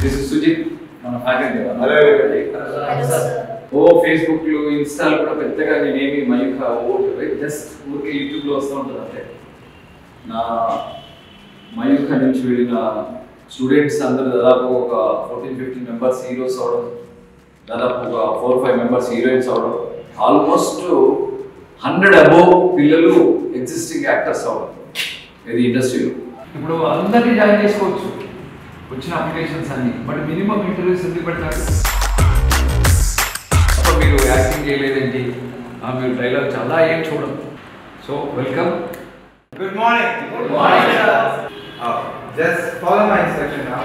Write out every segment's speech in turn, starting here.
This is Sujith మన faculty ఓ Facebook లో install కూడా పెద్దగా నేనేమి మయూఖ జస్ట్ ఊరికే యూట్యూబ్ లో వస్తూ ఉంటుంది అంటే నా మయూఖ నుంచి వెళ్ళిన స్టూడెంట్స్ అందరూ దాదాపు ఒక 14-15 మెంబర్స్ హీరోస్ అవడం, దాదాపు ఒక 4-5 మెంబర్స్ హీరోయిన్స్ అవడం, ఆల్మోస్ట్ 100 అబోవ్ పిల్లలు ఎగ్జిస్టింగ్ యాక్టర్స్ అవడం ఇది ఇండస్ట్రీలో. ఇప్పుడు అందరినీ జాయిన్ చేసుకోవచ్చు వచ్చిన అప్లికేషన్స్ అన్ని, బట్ మినిమం ఇంటర్వ్యూస్ ఎందుకు పెడతారు? అప్పుడు మీరు యాక్టింగ్ చేయలేదేంటి, మీరు డైలాగ్ చాలా ఏం చూడడం. So welcome. Good morning. Good morning, sir. Just follow my instruction now.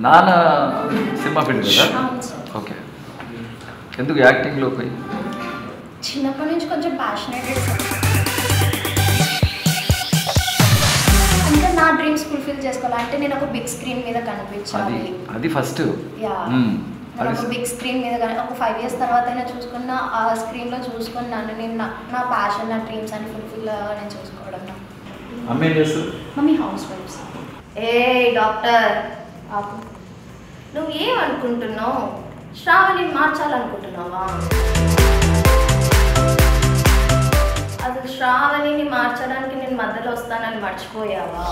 నాన్న సినిమా ఫీల్డ్ కదా? ఓకే. ఎందుకు యాక్టింగ్లో పోయి? చిన్నప్పటి నుంచి కొంచెం ప్యాషనేటెడ్, అంటే నా డ్రీమ్స్ ఫుల్ఫిల్ చేసుకోవాలంటే నేను ఒక బిగ్ స్క్రీన్ మీద కనిపించాలి. అది ఫస్ట్. నేను ఒక బిగ్ స్క్రీన్ మీద ఒక 5 years తర్వాత అయినా చూసుకున్న ఆ స్క్రీన్లో చూసుకుని నన్ను నేను నా ప్యాషన్, నా డ్రీమ్స్ అని ఫుల్ఫిల్ నేను చూసుకోవడం. అమ్మ ఏం చేస్తారు? మమ్మీ హౌస్ వైఫ్స్. ఏ డాక్టర్ ఆపు, నువ్వు ఏమనుకుంటున్నావు? శ్రావణిని మార్చాలనుకుంటున్నావా? అసలు శ్రావణిని మార్చడానికి నేను మధ్యలో వస్తానని మర్చిపోయావా?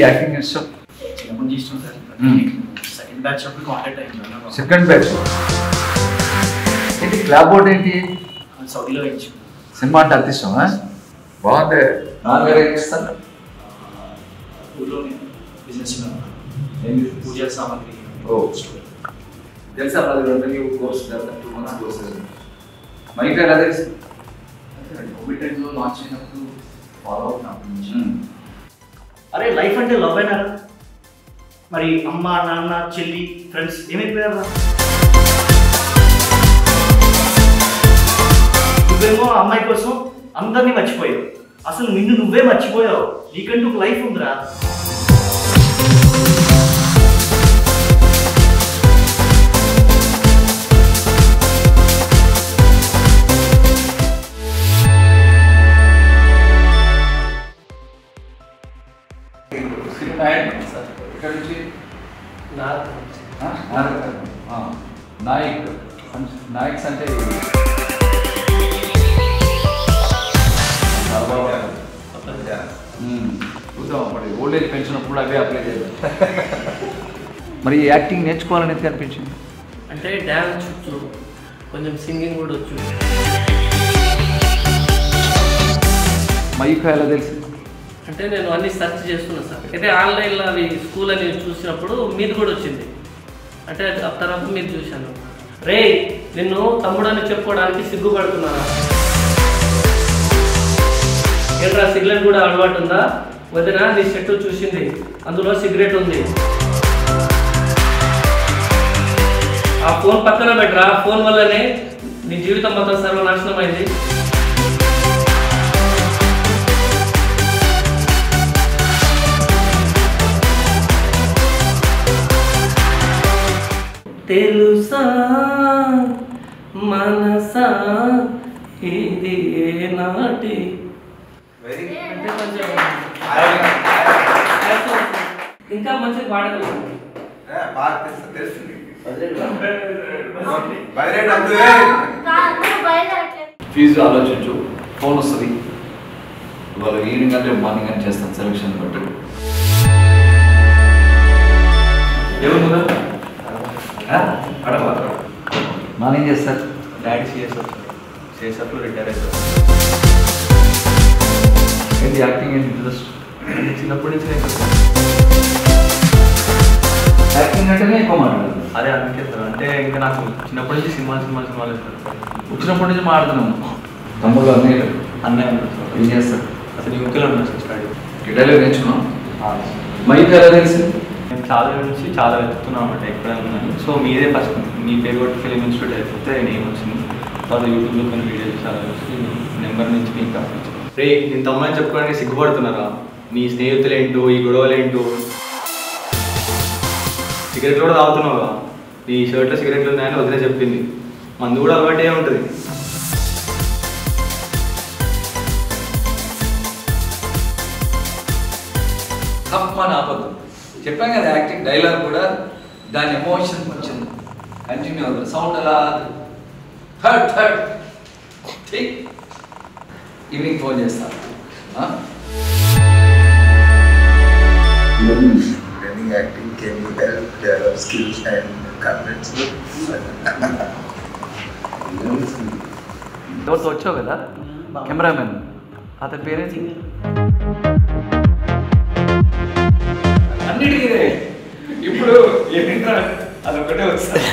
యాక్టింగ్ ఇష్టం? చిన్నప్పటి ఇష్టం సార్. సెకండ్ బ్యాచ్ అప్పుడు కాంటాక్ట్ అయింది. సెకండ్ బ్యాచ్ ఏంటి? క్లాప్ బోర్డ్ ఏంటి? సౌదీలో ఇచ్చి సినిమా అంటే అంత ఇష్టమా? బాగుంది. నాన్నగారు ఏం చేస్తారు? ఊళ్ళో బిజినెస్ పూజ సామాగ్రి. ఓ తెలుసా? అది కోర్స్ 2 months కోర్స్. మైక్ ఎలా తెలుసు? కోవిడ్ టైంలో లాంచ్ అయినప్పుడు ఫాలో అవుతున్నాం. అరే లైఫ్ అంటే లవ్ అయినారా? మరి అమ్మ, నాన్న, చెల్లి, ఫ్రెండ్స్ ఏమైపోయారా? నువ్వేమో అమ్మాయి కోసం అందరినీ మర్చిపోయావు. అసలు నిన్ను నువ్వే మర్చిపోయావు. నీకంటూ ఒక లైఫ్ ఉందిరా. ఇక్కడ నుంచి నాయక్స్ అంటే చూద్దాం. మరి ఓల్డ్ ఏజ్ పెన్షన్ అప్పుడు అవే అప్లై చేయాలి. మరి యాక్టింగ్ నేర్చుకోవాలని ఎందుకు అనిపించింది? అంటే డ్యాన్స్ వచ్చు, కొంచెం సింగింగ్ కూడా వచ్చు. మయూఖ ఎలా తెలిసింది? అంటే నేను అన్ని సెర్చ్ చేస్తున్నా సార్. అయితే ఆన్లైన్లో అవి స్కూల్ అని చూసినప్పుడు మీది కూడా వచ్చింది. అంటే ఆ తర్వాత మీరు చూశాను. రే నిన్ను తమ్ముడు అని చెప్పుకోవడానికి సిగ్గుపడుతున్నానా? ఏంట్రా సిగరెట్ కూడా అలవాటు ఉందా? వదిన నీ చెట్టు చూసింది, అందులో సిగరెట్ ఉంది. ఆ ఫోన్ పక్కన పెట్టరా. ఫోన్ వల్లనే నీ జీవితం మొత్తం సర్వనాశనం అయింది. తెలుసా మనసా ఇది నాటి అంటే కొంచెం ఇంకా మంచిగా పాడగలను. బయట ఫీజు ఆలోచించు, ఫోన్ వస్తుంది. ఇవాళ ఈవినింగ్ అంటే మార్నింగ్ అని చేస్తాను సెలక్షన్ బట్టి. ఏమన్నా అడగ మార్నింగ్ చేస్తారు. డాడీ సిఎస్ఎఫ్లో రిటైర్ అవుతారు. ఏంటి యాక్టింగ్ ఏంటి ఇంట్రెస్ట్? చిన్నప్పటి నుంచి యాక్టింగ్ అంటేనే ఎక్కువ మాట్లాడదు. అదే అందుకే సార్. అంటే ఇంకా నాకు చిన్నప్పటి నుంచి సినిమాలు ఇస్తారు. వచ్చినప్పటి నుంచి మాట్లాడుతున్నాము. తమ్ముళ్ళు అన్నయ్యలు అన్నయ్య ఉన్నారు సార్. ఏం చేస్తారు? అసలు యూకేలో ఉన్నాను సార్ స్టడీ. గిటార్లో నేర్చుకున్నాం. మైక్ ఎలా తెలిసి? నేను చాలా నుంచి చాలా వెతుకుతున్నాను అన్నమాట ఎక్కడైనా ఉన్నాను. సో మీదే ఫస్ట్ మీ పేరు కొట్టి ఫిలిం ఇన్స్టిట్యూట్ అయిపోతే నేను వచ్చింది. తర్వాత యూట్యూబ్లో కొన్ని వీడియోలు చాలా వచ్చి నెంబర్ నుంచి మీకు కావచ్చు. రే నేను తమ్మని చెప్పుకోవడానికి సిగ్గుపడుతున్నారా? నీ స్నేహితులు ఏంటో, ఈ గొడవలు ఏంటో. సిగరెట్లు కూడా తాగుతున్నావుగా. నీ షర్ట్లో సిగరెట్లు ఉన్నాయని వదిలే చెప్పింది. మందు కూడా అలవాటే ఉంటుంది. తప్పని ఆపద్దు. చెప్పాం కదా యాక్టింగ్ డైలాగ్ కూడా దాని ఎమోషన్ వచ్చింది. కంటిన్యూ అవుతుంది. సౌండ్ అలా థర్డ్ ఈవినింగ్ ఫోన్ చేస్తాను. Learning acting, can you help develop skills and confidence? ఎవరితో వచ్చావు కదా కెమెరామెన్, అతని పేరేంటి? అన్నిటికీ ఇప్పుడు ఏంటంటే అదొకటే వస్తుంది.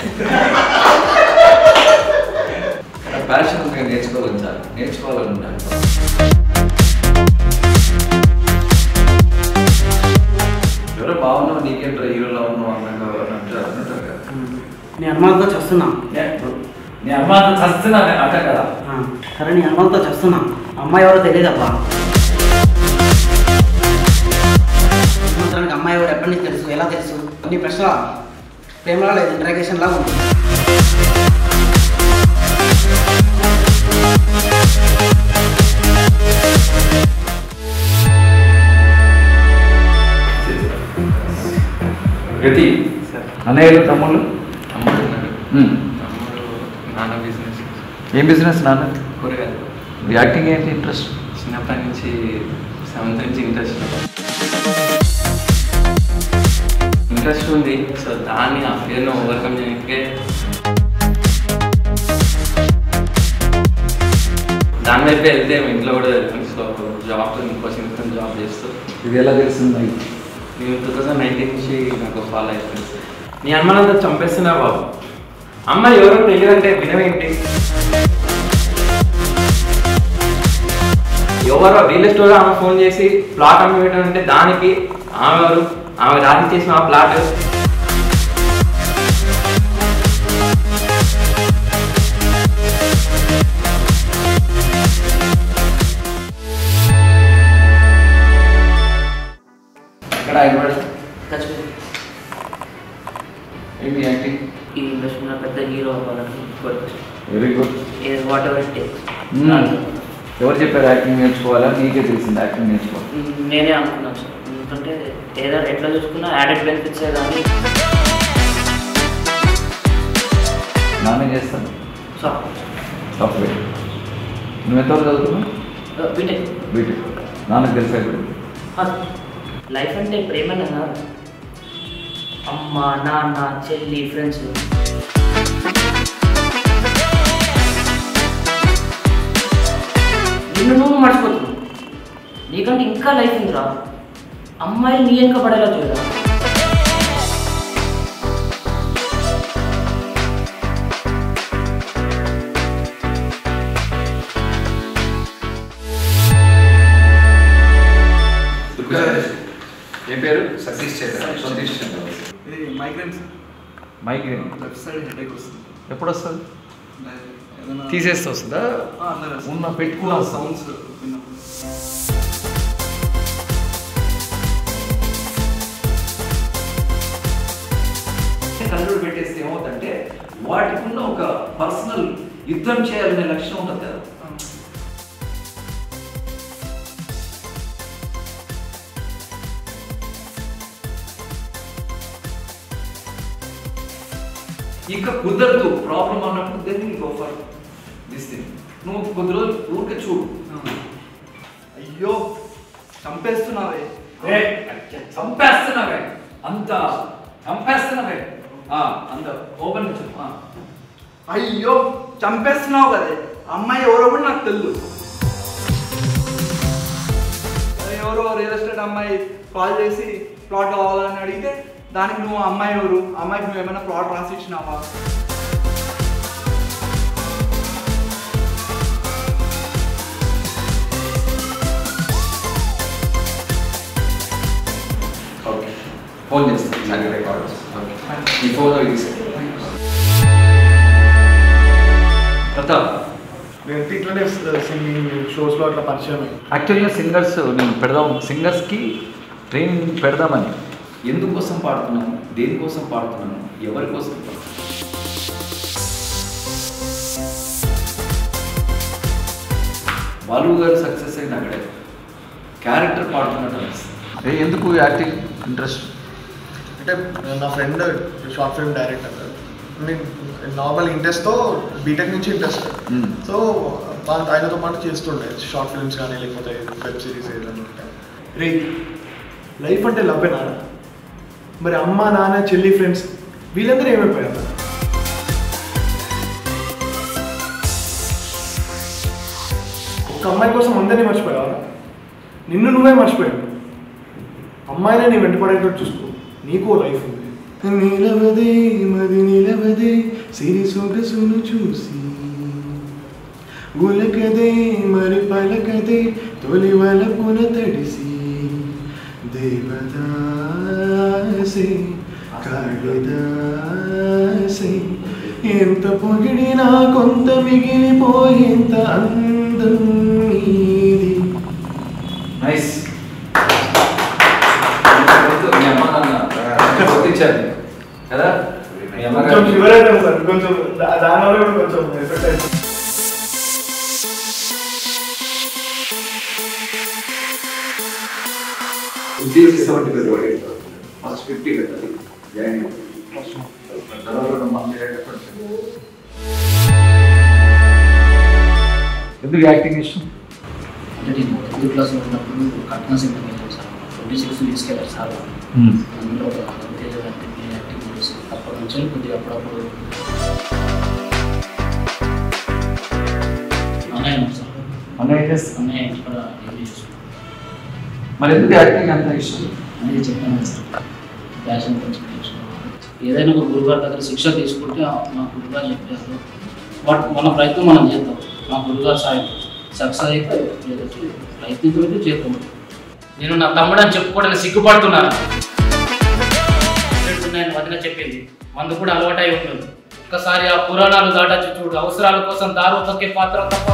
ప్యాషన్ ఉంటే నేర్చుకోవాలని ఉంటాను. ఎవరో బాగున్నావు, నీకేంటో హీరోలో ఉన్నావు అందంగా అంటారు కదా. నేను అనుమానంతో చేస్తున్నా. నీ అమ్మాయితో చస్తున్నా అంట కదా. సరే నీ అనుమానంతో చేస్తున్నా. అమ్మాయి ఎవరో తెలియదబ్బా. అమ్మాయి ఎవరు ఎప్పటి నుంచి తెలుసు, ఎలా తెలుసు? అన్ని ప్రశ్నల ప్రేమలా లేదు, ఇంట్రాగేషన్ లాగా ఉంది. గతి అన్నయ్యలు తమ్ముళ్ళు? తమ్ముడు నాన్న బిజినెస్. ఏం బిజినెస్ నాన్న? కూరగాయలు. యాక్టింగ్ ఏంటి ఇంట్రెస్ట్? చిన్నప్పటి నుంచి 7th నుంచి ఇంట్రెస్ట్ ఉంది. సో దాన్ని ఆ ఫియర్ను ఓవర్కమ్ చేయడానికి దాని వైపే వెళ్తే ఇంట్లో కూడా వెళ్తాను. సో జాబ్ కోచింగ్ జాబ్ చేస్తూ. ఇది ఎలా తెలిసింది? నేను 2019 నుంచి నాకు ఫాలో అయిపోయింది. నీ అనుమానంతో చంపేస్తున్నావు బాబు. అమ్మాయి ఎవరో తెలియదంటే వినవేంటి? ఎవరో రియల్ ఎస్టేట్ ఆమె ఫోన్ చేసి ప్లాట్ అమ్మి పెట్టాలంటే దానికి ఆమె ఎవరు? ఆమె రాజీ చేసిన ఆ ప్లాట్. ఇక్కడ ఆయన ఏంటి యాక్టింగ్? ఈ ఇండస్ట్రీలో పెద్ద హీరో అవ్వాలని very good. What ever it takes. ఎవరు చెప్పారు యాక్టింగ్ నేర్చుకోవాలా? నీకే తెలిసింది యాక్టింగ్ నేర్చుకోవాలి. నేనే అనుకున్నాను సార్. ఎందుకంటే ఏదో ఎట్లా చూసుకున్నా యాడెడ్ బెనిఫిట్స్ కానీ నానే చేస్తాను సార్. సాఫ్ట్వేర్. నువ్వు ఎంతవరకు చదువుతున్నావు? బీటెక్. బీటెక్. నాన్నకు తెలిసా ఇప్పుడు? లైఫ్ అంటే ప్రేమేనా? అమ్మ, నాన్న, చెల్లి, ఫ్రెండ్స్. నిన్ను నువ్వు మర్చిపోతున్నావు. నీకంటే ఇంకా లైఫ్ ఉందిరా. అమ్మాయిలు నీ వెనక పడేలా చూడరా. ఏ పేరు? సతీష్ చంద్ర. సతీష్ చంద్ర. ఇది migraine sir. Migraine left side headache వస్తుంది. ఎప్పుడు వస్తుంది? ఏదైనా తీసేస్తే వస్తుందా? ఉన్న పెట్టుకున్న సౌండ్స్ విన్నప్పుడు. కళ్ళు పెట్టేస్తే ఏమవుతుందంటే వాటికి ఉన్న ఒక పర్సనల్ యుద్ధం చేయాలనే లక్షణం ఉంటుంది కదా. ఇక కుదరదు ప్రాబ్లం అన్నప్పుడు then you go for this thing నువ్వు కొద్ది రోజులు ఊరికే చూడు. అయ్యో చంపేస్తున్నావే. చంపేస్తున్నావే అంత చంపేస్తున్నావే అంత ఓపెన్ చెప్పు. అయ్యో చంపేస్తున్నావు కదే. అమ్మాయి ఎవరో కూడా నాకు తెలియదు. ఎవరో రియల్ ఎస్టేట్ అమ్మాయి కాల్ చేసి ప్లాట్ కావాలని అడిగితే దానికి నువ్వు అమ్మాయి ఎవరు, అమ్మాయికి నువ్వు ఏమైనా ప్లాట్ రాసి ఇచ్చినావా? ఓకే ఫోన్ చేస్తాను సాటర్డే కాల్స్. ఓకే ఈ ఫోన్లో ప్రతాప్ నేను ఇట్లనే సింగింగ్ షోస్లో అట్లా పరిచయం. యాక్చువల్గా సింగర్స్ నేను సింగర్స్కి ట్రైనింగ్ పెడదామని. ఎందుకోసం పాడుతున్నాను, దేనికోసం పాడుతున్నాను, ఎవరి కోసం పాడుతున్నాను. బాలు గారు సక్సెస్ అయింది అక్కడే. క్యారెక్టర్ పాడుతున్నట్టు అనిపిస్తుంది. ఎందుకు యాక్టింగ్ ఇంట్రెస్ట్ అంటే నా ఫ్రెండ్ షార్ట్ ఫిల్మ్ డైరెక్టర్. నేను నార్మల్ ఇంట్రెస్ట్తో బీటెక్ నుంచి ఇంట్రెస్ట్. సో ఆయనతో పాటు చేస్తుండే షార్ట్ ఫిల్మ్స్ కానీ లేకపోతే వెబ్ సిరీస్ ఏదైనా ఉంటాయి. రే లైఫ్ అంటే లవ్వేనా? మరి అమ్మ నాన్న చెల్లి ఫ్రెండ్స్ వీళ్ళందరూ ఏమైపోయారు? ఒక అమ్మాయి కోసం అందరినీ మర్చిపోయావా? నిన్ను నువ్వే మర్చిపోయావు. అమ్మాయినే నీ వెంటపడేటట్టు చూసుకో. నీకో లైఫ్ ఉంది. నిలవదే మది నిలవదే సిరి సొగసును చూసి ఉలకదే మరి పలకదే తొలి వలపున తడిసి దేవదాసే కాళిదాసే ఎంత పొగిడినా కొంత మిగిలిపోయేంత అందం నీది. నైస్. కదా కొంచెం షివర్ అవుతాం సార్. కొంచెం దానివల్ల కూడా కొంచెం ఎఫెక్ట్ అవుతుంది. ఫస్ట్ 50 కట్టాలి. జాయిన్ ఎందుకు యాక్టింగ్ ఇష్టం? అంటే నేను 10th క్లాస్లో ఉన్నప్పుడు కట్నా సినిమా వెళ్ళాను సార్. 26 తీసుకెళ్ళారు సార్. అందులో ఒక రవితేజ గారికి యాక్టింగ్ చేసి అప్పటి నుంచి కొద్దిగా అప్పుడప్పుడు అన్నయ్య సార్. అన్నయ్య ఇక్కడ డిగ్రీ చేస్తున్నాను. మరి ఎందుకు యాక్టింగ్ అంత ఇష్టం? అనేది చెప్పాను సార్. ప్యాషన్ కొంచెం ఏదైనా ఒక గురుగారి దగ్గర శిక్ష తీసుకుంటే మా గురుగారు చెప్పారు బట్ మన ప్రయత్నం మనం చేద్దాం. మా గురుగారు సాయం సక్సెస్ అయితే లేదంటే ప్రయత్నించడం చేద్దాం. నేను నా తమ్ముడు అని చెప్పుకోవడానికి సిగ్గుపడుతున్నాను. నేను వదిన చెప్పింది మందు కూడా అలవాటై ఉంటుంది. ఒక్కసారి ఆ పురాణాలు దాటచ్చు చూడు. అవసరాల కోసం దారు తొక్కే పాత్ర తప్ప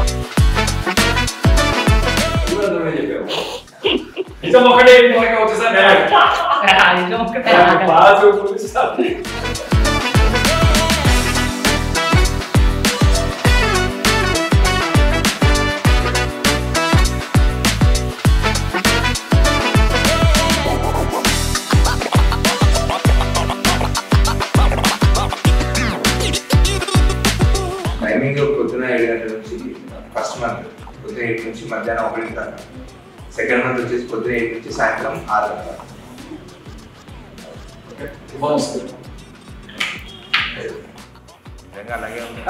టైమింగ్ పొద్దున 7 గంటల నుంచి ఫస్ట్ మంత్ పొద్దున 8 నుంచి మధ్యాహ్నం 1 దాకా. సెకండ్ మంత్ వచ్చేసి పొద్దున 8 నుంచి సాయంత్రం 6 గంటల. అలాగే ఉంది.